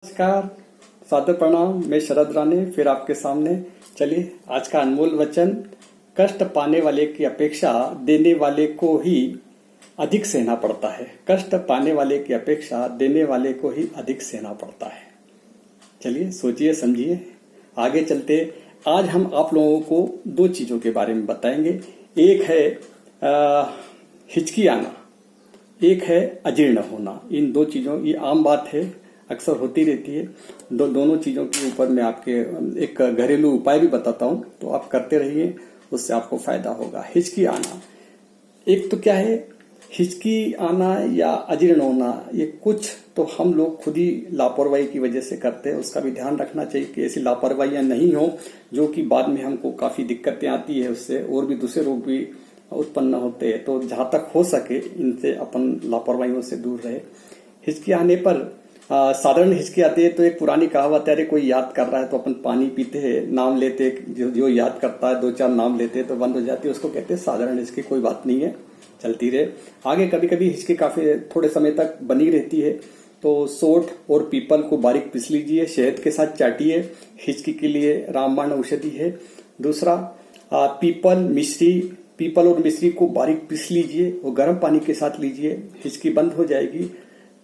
नमस्कार, सादर प्रणाम। मैं शरद राणे फिर आपके सामने। चलिए, आज का अनमोल वचन, कष्ट पाने वाले की अपेक्षा देने वाले को ही अधिक सहना पड़ता है। कष्ट पाने वाले की अपेक्षा देने वाले को ही अधिक सहना पड़ता है। चलिए, सोचिए समझिए, आगे चलते। आज हम आप लोगों को दो चीजों के बारे में बताएंगे। एक है हिचकी आना, एक है अजीर्ण होना। इन दो चीजों, ये आम बात है, अक्सर होती रहती है। दोनों चीजों के ऊपर मैं आपके एक घरेलू उपाय भी बताता हूं, तो आप करते रहिए, उससे आपको फायदा होगा। हिचकी आना, एक तो क्या है हिचकी आना या अजीर्ण होना, ये कुछ तो हम लोग खुद ही लापरवाही की वजह से करते हैं। उसका भी ध्यान रखना चाहिए कि ऐसी लापरवाहियां नहीं हो जो कि बाद में हमको काफी दिक्कतें आती है, उससे और भी दूसरे रोग भी उत्पन्न होते हैं। तो जहां तक हो सके इनसे अपन लापरवाहियों से दूर रहे। हिचकी आने पर साधारण हिचकी आती है तो एक पुरानी कहावत है, अरे कोई याद कर रहा है तो अपन पानी पीते हैं, नाम लेते, जो याद करता है दो चार नाम लेते हैं तो बंद हो जाती है, उसको कहते हैं साधारण हिचकी। कोई बात नहीं है, चलती रहे आगे। कभी कभी हिचकी काफी थोड़े समय तक बनी रहती है, तो सोंठ और पीपल को बारीक पीस लीजिए, शहद के साथ चाटिए। हिचकी के लिए रामबाण औषधि है। दूसरा, पीपल और मिश्री को बारीक पीस लीजिए और गर्म पानी के साथ लीजिए, हिचकी बंद हो जाएगी।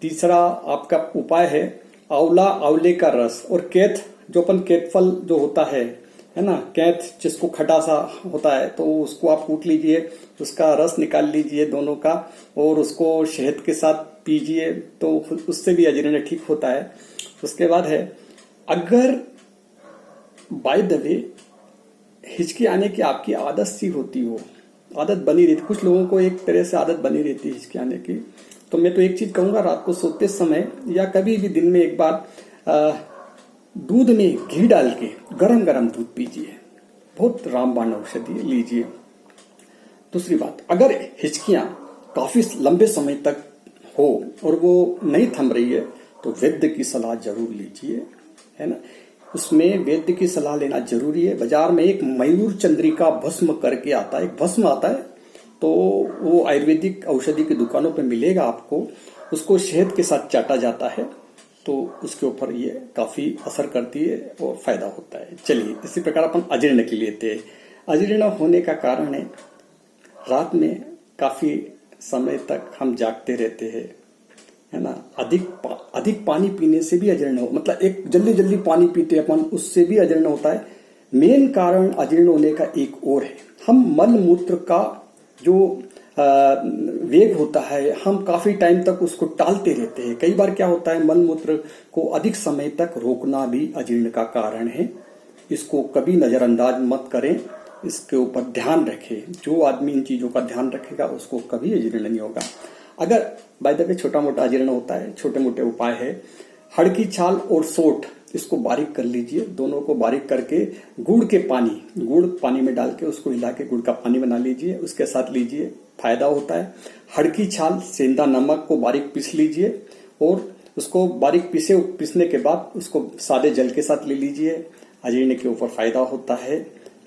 तीसरा आपका उपाय है आंवले का रस और कैथ, जो अपन कैथ फल जो होता है ना, कैथ जिसको खटा सा होता है, तो उसको आप कूट लीजिए, उसका रस निकाल लीजिए दोनों का, और उसको शहद के साथ पीजिए, तो उससे भी अजीर्ण ठीक होता है। उसके बाद है, अगर बाय द वे हिचकी आने की आपकी आदत सी होती हो, आदत बनी रहती, कुछ लोगों को एक तरह से आदत बनी रहती है हिचकी आने की, तो मैं तो एक चीज कहूंगा, रात को सोते समय या कभी भी दिन में एक बार दूध में घी डाल के गरम गरम दूध पीजिए, बहुत रामबाण औषधि लीजिए। दूसरी बात, अगर हिचकियां काफी लंबे समय तक हो और वो नहीं थम रही है तो वैद्य की सलाह जरूर लीजिए, है ना। उसमें वैद्य की सलाह लेना जरूरी है। बाजार में एक मयूर चंद्रिका भस्म करके आता है, एक भस्म आता है, तो वो आयुर्वेदिक औषधि की दुकानों पे मिलेगा आपको। उसको शहद के साथ चाटा जाता है, तो उसके ऊपर ये काफी असर करती है और फायदा होता है। चलिए, इसी प्रकार अपन अजीर्ण के लेते हैं। अजीर्ण होने का कारण है, रात में काफी समय तक हम जागते रहते हैं, है ना। अधिक पानी पीने से भी अजीर्ण हो, मतलब एक जल्दी पानी पीते अपन, उससे भी अजीर्ण होता है। मेन कारण अजीर्ण होने का एक और है, हम मल मूत्र का जो वेग होता है, हम काफी टाइम तक उसको टालते रहते हैं। कई बार क्या होता है, मल मूत्र को अधिक समय तक रोकना भी अजीर्ण का कारण है। इसको कभी नजरअंदाज मत करें, इसके ऊपर ध्यान रखें। जो आदमी इन चीजों का ध्यान रखेगा उसको कभी अजीर्ण नहीं होगा। अगर बाय द वे छोटा मोटा अजीर्ण होता है, छोटे मोटे उपाय है, हड़ की छाल और सोंठ, इसको बारीक कर लीजिए, दोनों को बारीक करके गुड़ पानी में डाल के उसको हिला के गुड़ का पानी बना लीजिए, उसके साथ लीजिए, फायदा होता है। हड़ की छाल, सेंधा नमक को बारीक पीस लीजिए और उसको बारीक पीसने के बाद उसको सादे जल के साथ ले लीजिए, अजीर्ण के ऊपर फायदा होता है।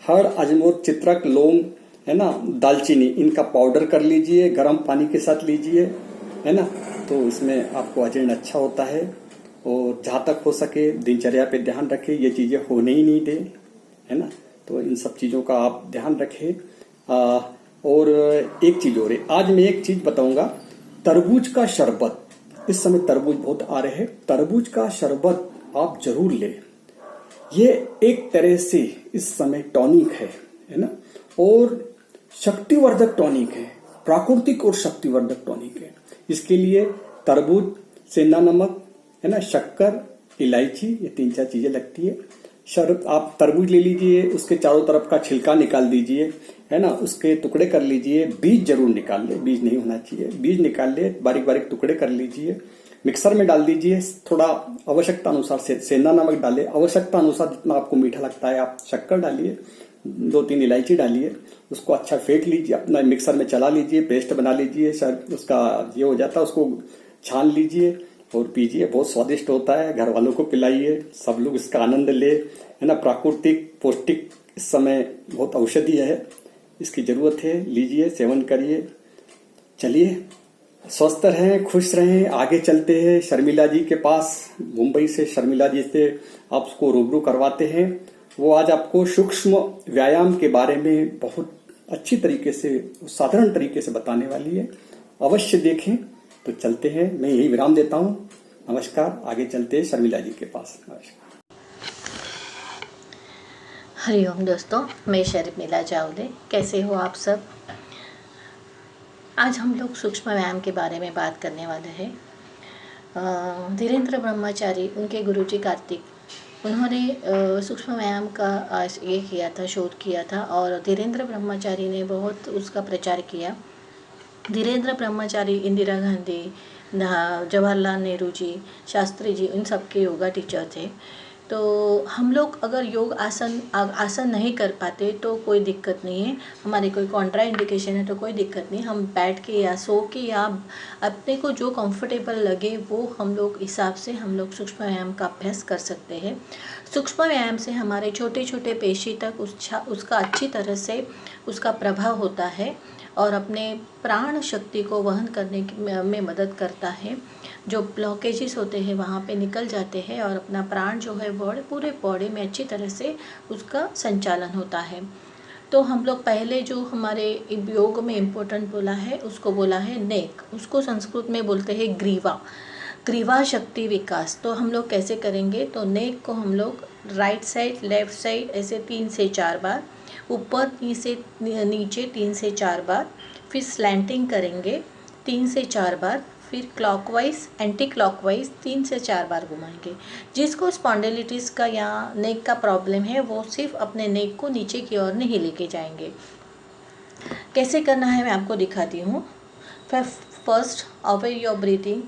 हड़, अजमोद, चित्रक, लौंग, है ना, दालचीनी, इनका पाउडर कर लीजिए, गर्म पानी के साथ लीजिए, है ना, तो इसमें आपको अजीर्ण अच्छा होता है। और जहां तक हो सके दिनचर्या पे ध्यान रखें, ये चीजें होने ही नहीं दे, है ना। तो इन सब चीजों का आप ध्यान रखें। और एक चीज और है, आज मैं एक चीज बताऊंगा, तरबूज का शरबत। इस समय तरबूज बहुत आ रहे हैं, तरबूज का शरबत आप जरूर लें। ये एक तरह से इस समय टॉनिक है ना, और शक्तिवर्धक टॉनिक है, प्राकृतिक और शक्तिवर्धक टॉनिक है। इसके लिए तरबूज, सेंधा नमक, है ना, शक्कर, इलायची, ये 3-4 चीजें लगती है। आप तरबूज ले लीजिए, उसके चारों तरफ का छिलका निकाल दीजिए, है ना, उसके टुकड़े कर लीजिए, बीज जरूर निकाल ले, बीज नहीं होना चाहिए, बीज निकाल ले, बारीक बारीक टुकड़े कर लीजिए, मिक्सर में डाल दीजिए, थोड़ा आवश्यकता अनुसार से सेंधा नमक डालिए, आवश्यकता अनुसार जितना आपको मीठा लगता है आप शक्कर डालिए, 2-3 इलायची डालिए, उसको अच्छा फेंट लीजिए, अपना मिक्सर में चला लीजिए, पेस्ट बना लीजिए, शायद उसका ये हो जाता है, उसको छान लीजिए और पीजिए, बहुत स्वादिष्ट होता है। घर वालों को पिलाइए, सब लोग इसका आनंद ले, है ना। प्राकृतिक, पौष्टिक, इस समय बहुत औषधि है, इसकी जरूरत है, लीजिए, सेवन करिए। चलिए, स्वस्थ रहें, खुश रहें। आगे चलते हैं शर्मिला जी के पास। मुंबई से शर्मिला जी से आपको रूबरू करवाते हैं। वो आज आपको सूक्ष्म व्यायाम के बारे में बहुत अच्छी तरीके से, साधारण तरीके से बताने वाली है। अवश्य देखें। तो चलते हैं, मैं यही विराम देता हूं। नमस्कार। आगे चलते हैं शर्मिला जी के पास। नमस्कार। हरिओम दोस्तों, मैं शर्मिला चावले। कैसे हो आप सब? आज हम लोग सूक्ष्म व्यायाम के बारे में बात करने वाले हैं। धीरेन्द्र ब्रह्मचारी, उनके गुरुजी कार्तिक, उन्होंने सूक्ष्म व्यायाम का ये किया था, शोध किया था और धीरेन्द्र ब्रह्मचारी ने बहुत उसका प्रचार किया। धीरेन्द्र ब्रह्मचारी इंदिरा गांधी, जवाहरलाल नेहरू जी, शास्त्री जी, उन सबके योगा टीचर थे। तो हम लोग अगर योग आसन नहीं कर पाते तो कोई दिक्कत नहीं है, हमारे कोई कॉन्ट्रा इंडिकेशन है तो कोई दिक्कत नहीं। हम बैठ के या सो के या अपने को जो कंफर्टेबल लगे वो हम लोग हिसाब से हम लोग सूक्ष्म व्यायाम का अभ्यास कर सकते हैं। सूक्ष्म व्यायाम से हमारे छोटे छोटे पेशी तक उसका अच्छी तरह से उसका प्रभाव होता है और अपने प्राण शक्ति को वहन करने में मदद करता है। जो ब्लॉकेजेस होते हैं वहाँ पे निकल जाते हैं और अपना प्राण जो है पूरे बॉडी में अच्छी तरह से उसका संचालन होता है। तो हम लोग पहले जो हमारे योग में इम्पोर्टेंट बोला है उसको बोला है नेक, उसको संस्कृत में बोलते हैं ग्रीवा शक्ति विकास। तो हम लोग कैसे करेंगे? तो नेक को हम लोग राइट साइड, लेफ्ट साइड ऐसे 3 से 4 बार, ऊपर 3 से नीचे 3 से 4 बार, फिर स्लैंटिंग करेंगे 3 से 4 बार, फिर क्लॉकवाइज एंटी क्लॉकवाइज 3 से 4 बार घुमाएंगे। जिसको स्पॉन्डिलिटिस का या नेक का प्रॉब्लम है वो सिर्फ अपने नेक को नीचे की ओर नहीं लेके जाएंगे। कैसे करना है मैं आपको दिखाती हूँ। First observe your breathing.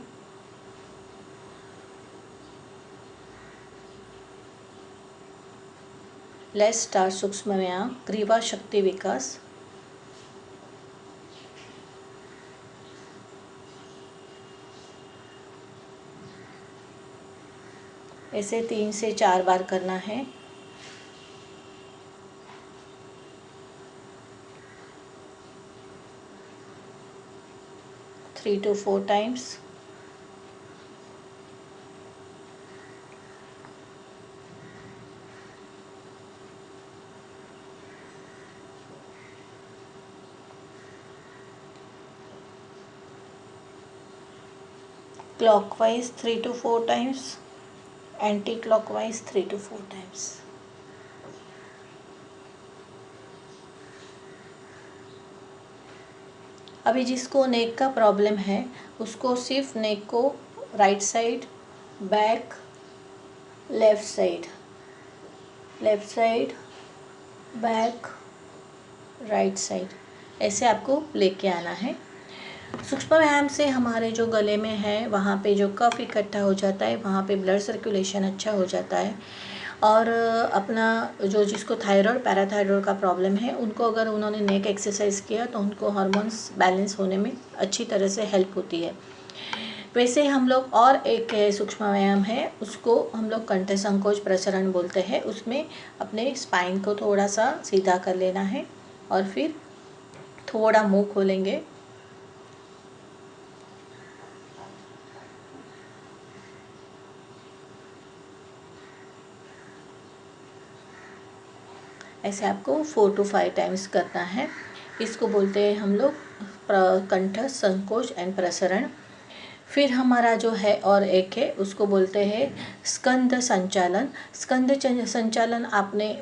Let's start सूक्ष्म व्यायाम ग्रीवा शक्ति विकास। ऐसे 3 से 4 बार करना है। Three to 4 times। Clockwise 3 to 4 times, anti-clockwise 3 to 4 times। अभी जिसको नेक का प्रॉब्लम है उसको सिर्फ नेक को right side, back, left side, back, right side ऐसे आपको लेके आना है। सूक्ष्म व्यायाम से हमारे जो गले में है वहाँ पे जो कफ इकट्ठा हो जाता है, वहाँ पे ब्लड सर्कुलेशन अच्छा हो जाता है और अपना जो जिसको थायराइड, पैराथायराइड का प्रॉब्लम है उनको अगर उन्होंने नेक एक्सरसाइज किया तो उनको हार्मोन्स बैलेंस होने में अच्छी तरह से हेल्प होती है। वैसे हम लोग और एक सूक्ष्म व्यायाम है, उसको हम लोग कंठ संकोच प्रसरण बोलते हैं। उसमें अपने स्पाइन को थोड़ा सा सीधा कर लेना है और फिर थोड़ा मुंह खोलेंगे। ऐसे आपको 4 to 5 टाइम्स करना है। इसको बोलते हैं हम लोग कंठ संकोच एंड प्रसरण। फिर हमारा जो है और एक है उसको बोलते हैं स्कंद संचालन। स्कंद संचालन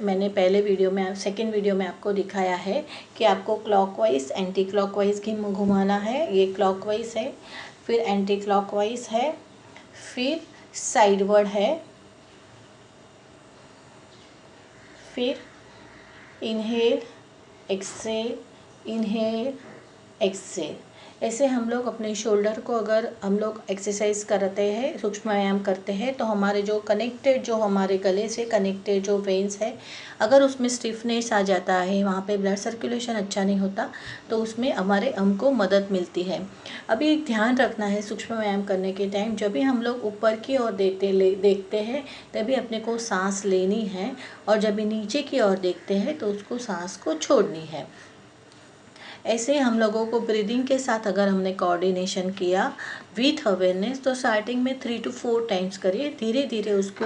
मैंने पहले वीडियो में, सेकेंड वीडियो में आपको दिखाया है कि आपको क्लॉकवाइज एंटी क्लॉकवाइज घुमाना है। ये क्लॉकवाइज है, फिर एंटी क्लॉकवाइज है, फिर साइडवर्ड है, फिर इनहेल एक्सहेल। ऐसे हम लोग अपने शोल्डर को अगर हम लोग एक्सरसाइज करते हैं, सूक्ष्म व्यायाम करते हैं तो हमारे जो हमारे गले से कनेक्टेड जो वेन्स है अगर उसमें स्टिफनेस आ जाता है, वहाँ पे ब्लड सर्कुलेशन अच्छा नहीं होता तो उसमें हमको मदद मिलती है। अभी एक ध्यान रखना है सूक्ष्म व्यायाम करने के टाइम, जब भी हम लोग ऊपर की ओर देखते हैं तभी अपने को सांस लेनी है और जब भी नीचे की ओर देखते हैं तो उसको सांस को छोड़नी है। ऐसे ही हम लोगों को ब्रीदिंग के साथ अगर हमने कोऑर्डिनेशन किया विथ अवेयरनेस, तो स्टार्टिंग में 3 to 4 टाइम्स करिए, धीरे धीरे उसको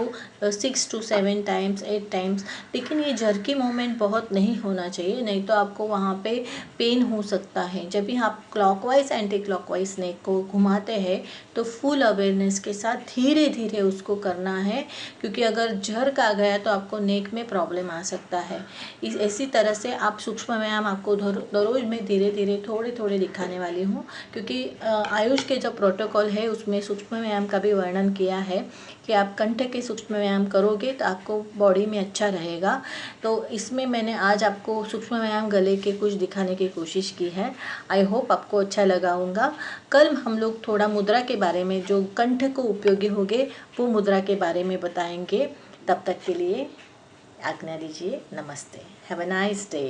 6 to 7 टाइम्स, 8 टाइम्स। लेकिन ये जर्की मूवमेंट बहुत नहीं होना चाहिए, नहीं तो आपको वहाँ पे पेन हो सकता है। जब भी आप क्लॉकवाइज एंटी क्लॉकवाइज नेक को घुमाते हैं तो फुल अवेयरनेस के साथ धीरे धीरे उसको करना है, क्योंकि अगर झर्क आ गया तो आपको नेक में प्रॉब्लम आ सकता है। इसी तरह से आप सूक्ष्म व्यायाम आपको रोज में धीरे धीरे थोड़े थोड़े दिखाने वाली हूँ, क्योंकि आयुष के जो प्रोटोकॉल है उसमें सूक्ष्म व्यायाम का भी वर्णन किया है कि आप कंठ के सूक्ष्म व्यायाम करोगे तो आपको बॉडी में अच्छा रहेगा। तो इसमें मैंने आज आपको सूक्ष्म व्यायाम गले के कुछ दिखाने की कोशिश की है। आई होप आपको अच्छा लगा होगा। कल हम लोग थोड़ा मुद्रा के बारे में, जो कंठ को उपयोगी होंगे वो मुद्रा के बारे में बताएंगे। तब तक के लिए आज्ञा दीजिए। नमस्ते। Have a nice day.